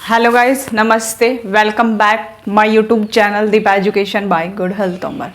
Hello guys, नमस्ते। Welcome back my YouTube channel Deepa education by good health Tomar.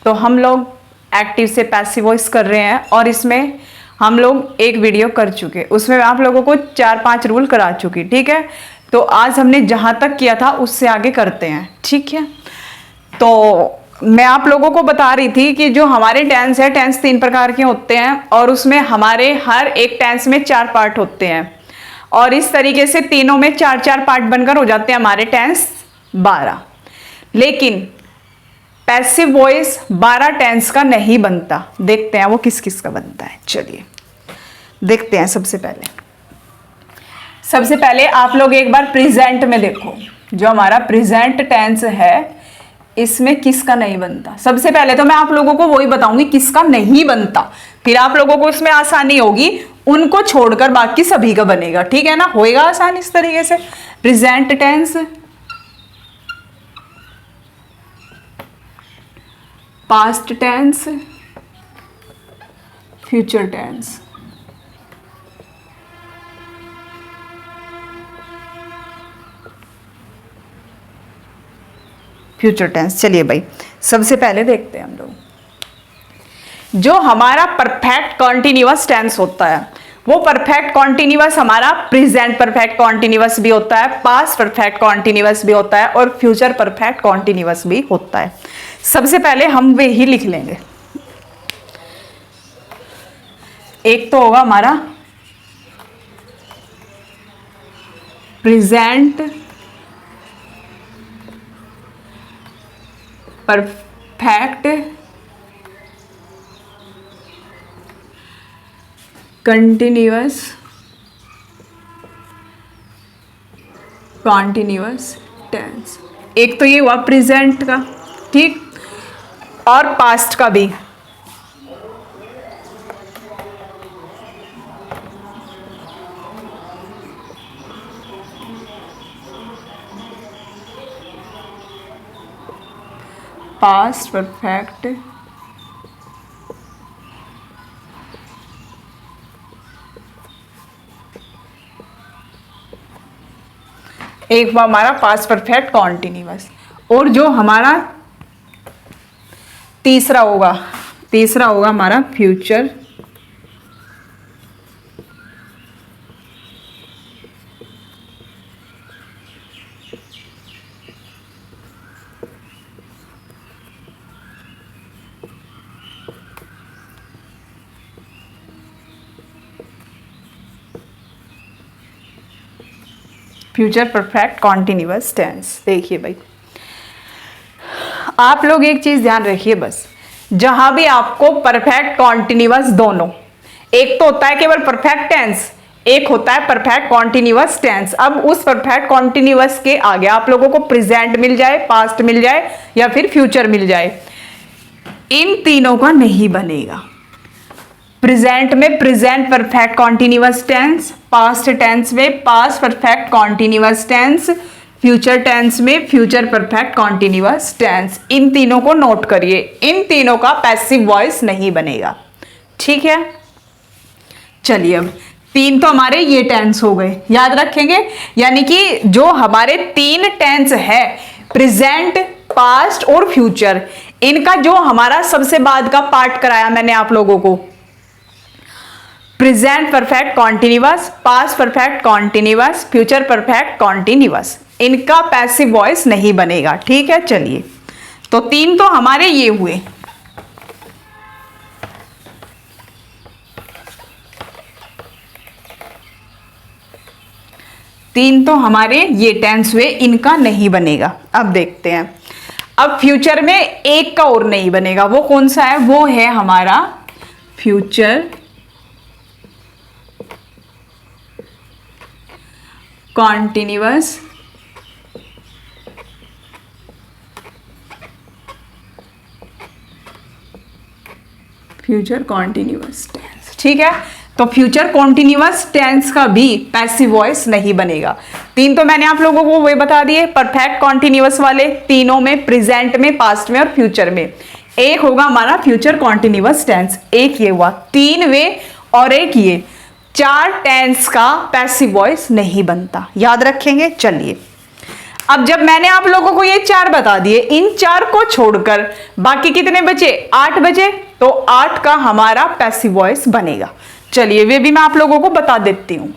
तो हम लोग एक्टिव से पैसिव वॉइस कर रहे हैं और इसमें हम लोग एक वीडियो कर चुके, उसमें आप लोगों को 4-5 रूल करा चुकी। ठीक है, तो आज हमने जहाँ तक किया था उससे आगे करते हैं। ठीक है, तो मैं आप लोगों को बता रही थी कि जो हमारे टेंस है, टेंस 3 प्रकार के होते हैं और उसमें हमारे हर एक टेंस में 4 पार्ट होते हैं और इस तरीके से तीनों में 4-4 पार्ट बनकर हो जाते हैं हमारे टेंस 12। लेकिन पैसिव वॉइस 12 टेंस का नहीं बनता। देखते हैं वो किस किस का बनता है। चलिए देखते हैं। सबसे पहले आप लोग एक बार प्रेजेंट में देखो, जो हमारा प्रेजेंट टेंस है इसमें किसका नहीं बनता। सबसे पहले तो मैं आप लोगों को वही बताऊंगी किसका नहीं बनता, फिर आप लोगों को इसमें आसानी होगी, उनको छोड़कर बाकी सभी का बनेगा। ठीक है ना, होएगा आसान इस तरीके से। Present tense, past tense, future tense. Future tense. चलिए भाई, सबसे पहले देखते हैं हम लोग जो हमारा परफेक्ट कॉन्टिन्यूअस टेंस होता है, वो परफेक्ट कॉन्टिन्यूअस हमारा प्रेजेंट परफेक्ट कॉन्टिन्यूअस भी होता है, पास्ट परफेक्ट कॉन्टिन्यूअस भी होता है और फ्यूचर परफेक्ट कॉन्टिन्यूअस भी होता है। सबसे पहले हम वे ही लिख लेंगे। एक तो होगा हमारा प्रेजेंट परफेक्ट कॉन्टिन्यूअस टेंस। एक तो ये हुआ प्रेजेंट का, ठीक, और पास्ट का भी। पास्ट परफेक्ट एक वो हमारा पास्ट परफेक्ट कॉन्टिन्यूअस। और जो हमारा तीसरा होगा हमारा फ्यूचर परफेक्ट कॉन्टिन्यूअस टेंस। देखिए भाई, आप लोग एक चीज ध्यान रखिए, बस जहां भी आपको परफेक्ट कॉन्टिन्यूअस दोनों, एक तो होता है केवल परफेक्ट टेंस, एक होता है परफेक्ट कॉन्टिन्यूअस टेंस। अब उस परफेक्ट कॉन्टिन्यूअस के आगे आप लोगों को प्रेजेंट मिल जाए, पास्ट मिल जाए या फिर फ्यूचर मिल जाए, इन तीनों का नहीं बनेगा। प्रेजेंट में present perfect continuous tense, past tense में past perfect continuous tense, future tense में फ्यूचर परफेक्ट कॉन्टिन्यूअस टेंस। इन तीनों को नोट करिए, इन तीनों का पैसिव वॉइस नहीं बनेगा। ठीक है, चलिए अब 3 तो हमारे ये टेंस हो गए, याद रखेंगे। यानी कि जो हमारे 3 टेंस है, प्रेजेंट, पास्ट और फ्यूचर, इनका जो हमारा सबसे बाद का पार्ट कराया मैंने आप लोगों को, present perfect continuous, past perfect continuous, future perfect continuous, इनका पैसिव वॉइस नहीं बनेगा। ठीक है, चलिए तो 3 तो हमारे ये हुए। तीन तो हमारे ये टेंस हुए, इनका नहीं बनेगा। अब देखते हैं, अब फ्यूचर में एक का और नहीं बनेगा। वो कौन सा है? वो है हमारा फ्यूचर कॉन्टिन्यूअस टेंस। ठीक है, तो फ्यूचर कॉन्टिन्यूअस टेंस का भी पैसिव वॉइस नहीं बनेगा। 3 तो मैंने आप लोगों को वे बता दिए, परफेक्ट कॉन्टिन्यूअस वाले, तीनों में, प्रेजेंट में, पास्ट में और फ्यूचर में। एक होगा हमारा फ्यूचर कॉन्टिन्यूअस टेंस, एक ये हुआ, 3 वे और एक ये। 4 टेंस का पैसिव वॉइस नहीं बनता, याद रखेंगे। चलिए, अब जब मैंने आप लोगों को ये 4 बता दिए, इन 4 को छोड़कर बाकी कितने बचे? 8 बचे। तो 8 का हमारा पैसिव वॉइस बनेगा। चलिए वे भी मैं आप लोगों को बता देती हूं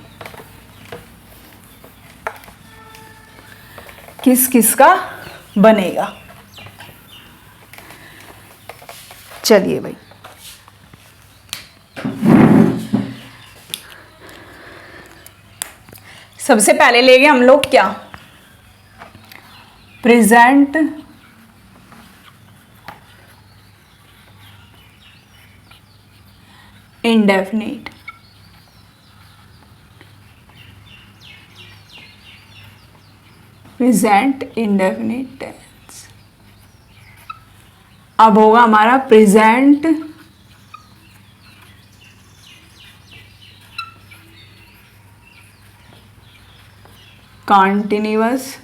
किस किस का बनेगा। चलिए भाई, सबसे पहले लेंगे हम लोग क्या? Present indefinite. Present indefinite tense. अब होगा हमारा प्रेजेंट कॉन्टिन्यूअस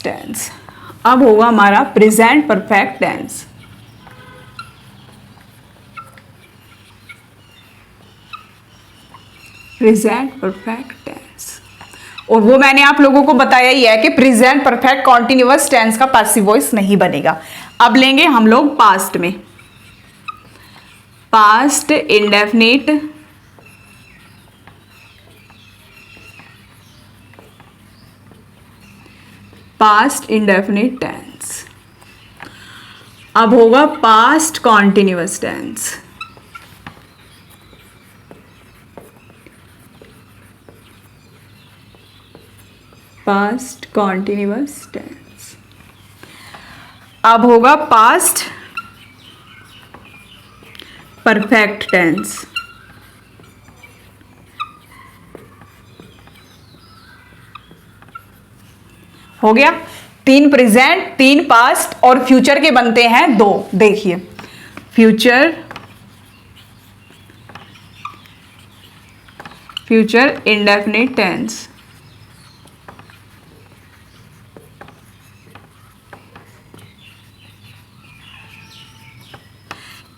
टेंस। अब होगा हमारा present perfect tense. Present perfect tense. और वो मैंने आप लोगों को बताया ही है कि प्रेजेंट परफेक्ट कॉन्टिन्यूअस टेंस का पैसिव वॉइस नहीं बनेगा। अब लेंगे हम लोग पास्ट में। Past indefinite tense. अब होगा past continuous tense. Past continuous tense. अब होगा पास्ट परफेक्ट टेंस। हो गया। 3 प्रेजेंट, 3 पास्ट और फ्यूचर के बनते हैं 2। देखिए, फ्यूचर इंडेफिनिट टेंस।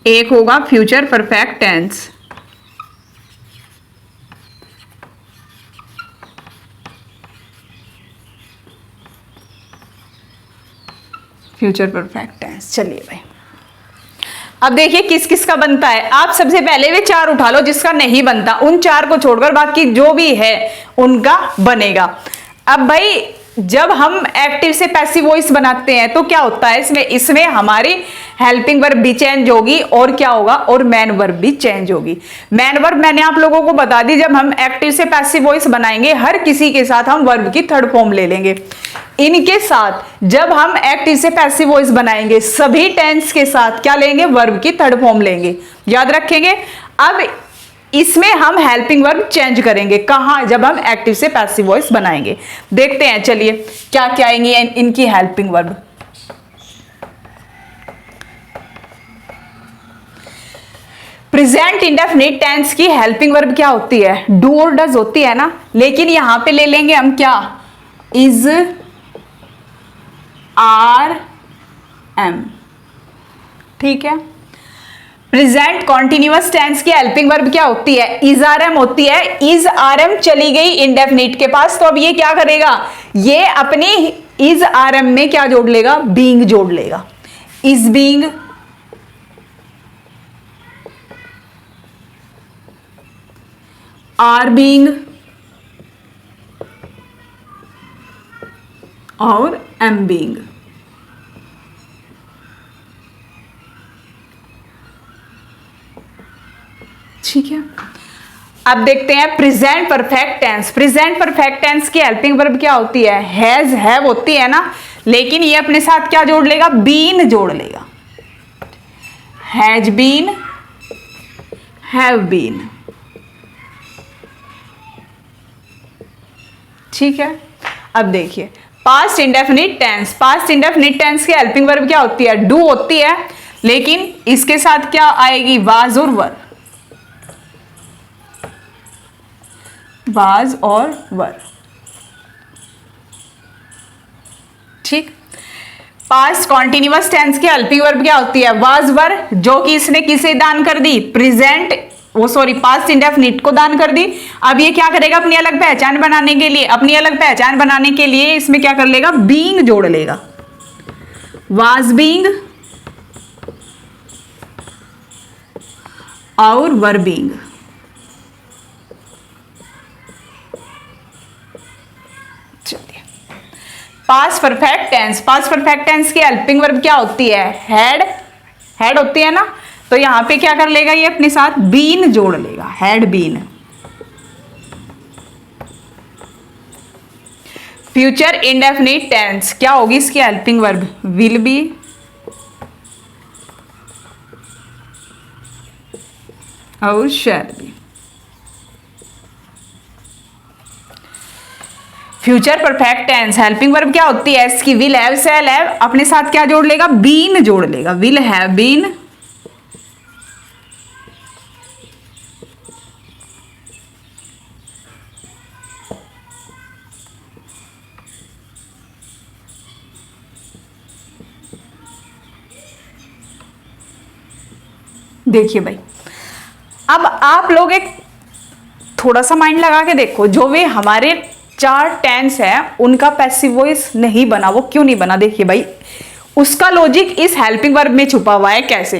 एक होगा future perfect tense. Future perfect tense. चलिए भाई, अब देखिए किस किस का बनता है। आप सबसे पहले वे 4 उठा लो जिसका नहीं बनता, उन 4 को छोड़कर बाकी जो भी है उनका बनेगा। अब भाई जब हम एक्टिव से पैसिव वॉइस बनाते हैं तो क्या होता है इसमें हमारी हेल्पिंग वर्ब भी चेंज होगी और क्या होगा, और मेन वर्ब भी चेंज होगी। मेन वर्ब मैंने आप लोगों को बता दी, जब हम एक्टिव से पैसिव वॉइस बनाएंगे हर किसी के साथ हम वर्ब की थर्ड फॉर्म ले लेंगे। इनके साथ जब हम एक्टिव से पैसिव वॉइस बनाएंगे सभी टेंस के साथ क्या लेंगे, वर्ब की थर्ड फॉर्म लेंगे, याद रखेंगे। अब इसमें हम हेल्पिंग वर्ब चेंज करेंगे, कहां, जब हम एक्टिव से पैसिव वॉइस बनाएंगे। देखते हैं चलिए क्या क्या आएंगी इनकी helping verb. Present indefinite tense की हेल्पिंग वर्ब क्या होती है, डू और डज होती है ना, लेकिन यहां पे ले लेंगे हम क्या, इज, आर, एम। ठीक है। प्रेजेंट कॉन्टिन्यूअस टेंस की हेल्पिंग वर्ब क्या होती है, इज आर एम होती है। इज आर एम चली गई इंडेफिनिट के पास, तो अब ये क्या करेगा, ये अपनी इज आर एम में क्या जोड़ लेगा, बीइंग जोड़ लेगा। इज बीइंग, आर बीइंग और एम बीइंग। ठीक है। अब देखते हैं present perfect tense. Present perfect tense की हेल्पिंग वर्ब क्या होती है, हैज, हैव होती है ना, लेकिन ये अपने साथ क्या जोड़ लेगा, बीन जोड़ लेगा। Has been, have been. ठीक है। अब देखिए past indefinite tense. Past indefinite tense की हेल्पिंग वर्ब क्या होती है, डू होती है, लेकिन इसके साथ क्या आएगी, वाज और वर। वाज और वर। ठीक। पास्ट कॉन्टिन्यूअस टेंस की हेल्पिंग वर्ब क्या होती है? वाज वर, जो कि इसने किसे दान कर दी? प्रेजेंट, पास्ट इंडेफिनिट को दान कर दी। अब ये क्या करेगा? अपनी अलग पहचान बनाने के लिए, इसमें क्या कर लेगा? बीइंग जोड़ लेगा। वाज बीइंग और वर बीइंग। चलिए, पास्ट परफेक्ट टेंस की हेल्पिंग वर्ब क्या होती है? हैड होती है ना, तो यहां पे क्या कर लेगा? ये अपने साथ बीन जोड़ लेगा, had been. Future indefinite tense क्या होगी इसकी हेल्पिंग वर्ब? विल बी और shall be. Future perfect tense helping verb क्या होती है इसकी? विल हैव, शैल हैव, अपने साथ क्या जोड़ लेगा? बीन जोड़ लेगा। विल हैव बीन, देखिए भाई, अब आप लोग एक थोड़ा सा माइंड लगा के देखो, जो वे हमारे 4 टेंस है उनका पैसिव वॉइस नहीं बना। वो क्यों नहीं बना? देखिए भाई, उसका लॉजिक इस हेल्पिंग वर्ब में छुपा हुआ है। कैसे?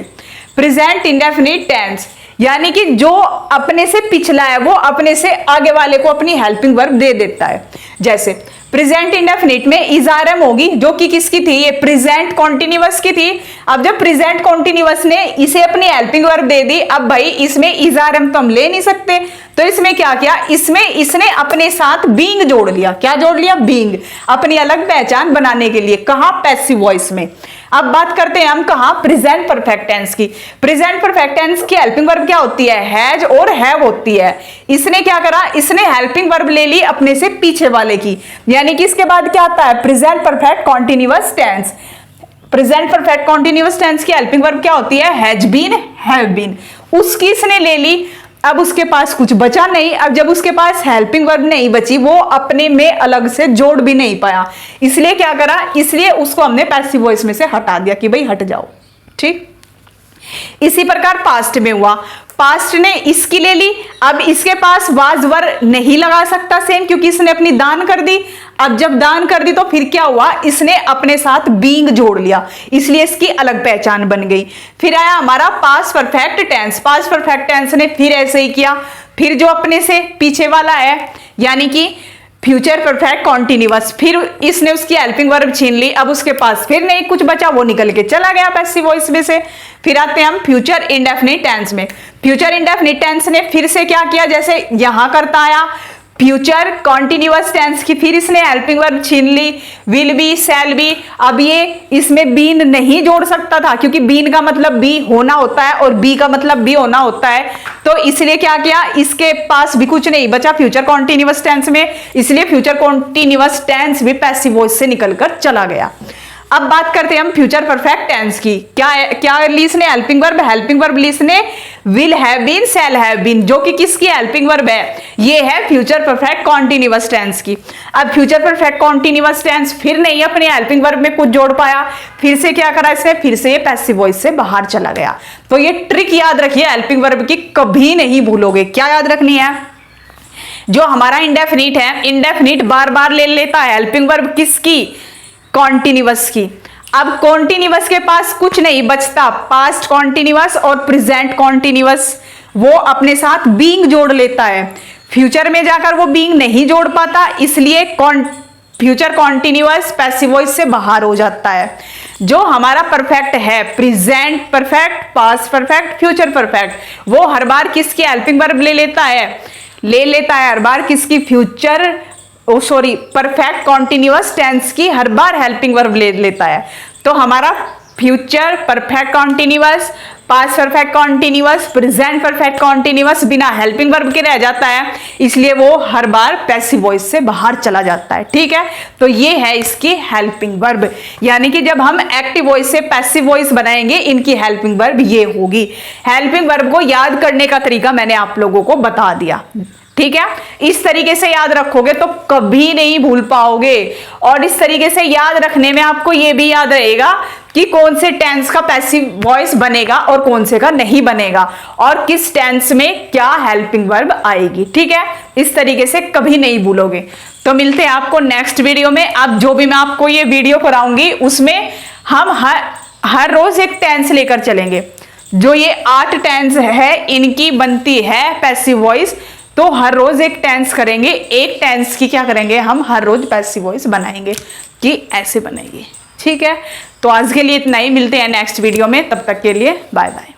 प्रेजेंट इंडेफिनिट टेंस, यानी कि जो अपने से पिछला है वो अपने से आगे वाले को अपनी हेल्पिंग वर्ब दे देता है। जैसे प्रेजेंट इंडेफिनिट में इजारम होगी, जो कि किसकी थी? ये प्रेजेंट कॉन्टिन्यूअस की थी। अब जब प्रेजेंट कॉन्टिन्यूअस ने इसे अपनी हेल्पिंग वर्ब दे दी, अब भाई इसमें इजारम तो हम ले नहीं सकते, तो इसमें क्या किया? इसमें इसने अपने साथ बीइंग जोड़ लिया। क्या जोड़ लिया? बीइंग, अपनी अलग पहचान बनाने के लिए। कहां? पैसिव वॉइस में। अब बात करते हैं हम कहां? प्रेजेंट परफेक्ट टेंस की। प्रेजेंट परफेक्ट टेंस की हेल्पिंग वर्ब क्या होती है? हैज और हैव होती है। इसने क्या करा? इसने हेल्पिंग वर्ब ले ली अपने से पीछे वाले की, यानी कि इसके बाद क्या आता है? Present perfect continuous tense. Present perfect continuous tense की हेल्पिंग वर्ब क्या होती है? Has been, have been. उसकी इसने ले ली, अब उसके पास कुछ बचा नहीं। अब जब उसके पास हेल्पिंग वर्ब नहीं बची, वो अपने में अलग से जोड़ भी नहीं पाया, इसलिए क्या करा? इसलिए उसको हमने पैसिव वॉइस में से हटा दिया कि भाई हट जाओ। ठीक, इसी प्रकार पास्ट में हुआ। पास्ट ने इसकी ले ली, अब इसके पास वाज वर नहीं लगा सकता सेम, क्योंकि इसने अपनी दान कर दी। अब जब दान कर दी तो फिर क्या हुआ? इसने अपने साथ बीइंग जोड़ लिया, इसलिए इसकी अलग पहचान बन गई। फिर आया हमारा past perfect tense. Past perfect tense ने फिर ऐसे ही किया, फिर जो अपने से पीछे वाला है यानी कि फ्यूचर परफेक्ट कॉन्टिन्यूअस, फिर इसने उसकी हेल्पिंग वर्ब छीन ली। अब उसके पास फिर नहीं कुछ बचा, वो निकल के चला गया पैसिव वॉइस में से। फिर आते हैं हम फ्यूचर इंडेफिनिट टेंस में। फ्यूचर इंडेफिनिट टेंस ने फिर से क्या किया? जैसे यहां करता आया फ्यूचर कॉन्टिन्यूअस टेंस की, फिर इसने हेल्पिंग वर्ब छीन ली, विल बी, शैल बी। अब ये इसमें बीन नहीं जोड़ सकता था, क्योंकि बीन का मतलब बी होना होता है और बी का मतलब बी होना होता है, तो इसलिए क्या किया? इसके पास भी कुछ नहीं बचा फ्यूचर कॉन्टिन्यूअस टेंस में, इसलिए फ्यूचर कॉन्टिन्यूअस टेंस भी पैसिव वॉइस से निकलकर चला गया। अब बात करते हैं हम फ्यूचर परफेक्ट टेंस की। क्या ली इसने? Helping verb. हेल्पिंग वर्ब ली इसने will have been, shall have been, जो कि किसकी हेल्पिंग वर्ब है? ये है फ्यूचर परफेक्ट कॉन्टिन्यूअस टेंस की। अब फ्यूचर परफेक्ट कॉन्टिन्यूअस टेंस फिर नहीं अपने हेल्पिंग वर्ब में कुछ जोड़ पाया, फिर से क्या करा इसने? फिर से ये पैसिव वॉइस से बाहर चला गया। तो ये ट्रिक याद रखिए हेल्पिंग वर्ब की, कभी नहीं भूलोगे। क्या याद रखनी है? जो हमारा इंडेफिनिट है, इंडेफिनिट बार बार ले लेता है हेल्पिंग वर्ब किसकी? कॉन्टिन्यूअस की। अब कॉन्टिन्यूअस के पास कुछ नहीं बचता, पास्ट कॉन्टिन्यूअस और प्रेजेंट कॉन्टिन्यूअस, वो अपने साथ बीइंग जोड़ लेता है। फ्यूचर में जाकर वो बीइंग नहीं जोड़ पाता, इसलिए फ्यूचर कॉन्टिन्यूअस पैसिव वॉइस से बाहर हो जाता है। जो हमारा परफेक्ट है, present perfect, past perfect, future perfect, वो हर बार किसकी हेल्पिंग वर्ब ले लेता है? हर बार किसकी? परफेक्ट कॉन्टिन्यूअस टेंस की हर बार हेल्पिंग वर्ब ले लेता है। तो हमारा future perfect continuous, past perfect continuous, present perfect continuous बिना हेल्पिंग वर्ब के रह जाता है, इसलिए वो हर बार पैसिव वॉइस से बाहर चला जाता है। ठीक है, तो ये है इसकी हेल्पिंग वर्ब, यानी कि जब हम एक्टिव वॉइस से पैसिव वॉइस बनाएंगे, इनकी हेल्पिंग वर्ब ये होगी। हेल्पिंग वर्ब को याद करने का तरीका मैंने आप लोगों को बता दिया। ठीक है, इस तरीके से याद रखोगे तो कभी नहीं भूल पाओगे। और इस तरीके से याद रखने में आपको ये भी याद रहेगा कि कौन से टेंस का पैसिव वॉइस बनेगा और कौन से का नहीं बनेगा, और किस टेंस में क्या हेल्पिंग वर्ब आएगी। ठीक है, इस तरीके से कभी नहीं भूलोगे। तो मिलते हैं आपको नेक्स्ट वीडियो में। अब जो भी मैं आपको ये वीडियो कराऊंगी उसमें हम हर रोज एक टेंस लेकर चलेंगे। जो ये 8 टेंस है इनकी बनती है पैसिव वॉइस, तो हर रोज एक टेंस करेंगे। एक टेंस की क्या करेंगे, हम हर रोज पैसिव वॉइस बनाएंगे कि ऐसे बनेगी। ठीक है, तो आज के लिए इतना ही, मिलते हैं नेक्स्ट वीडियो में, तब तक के लिए बाय बाय।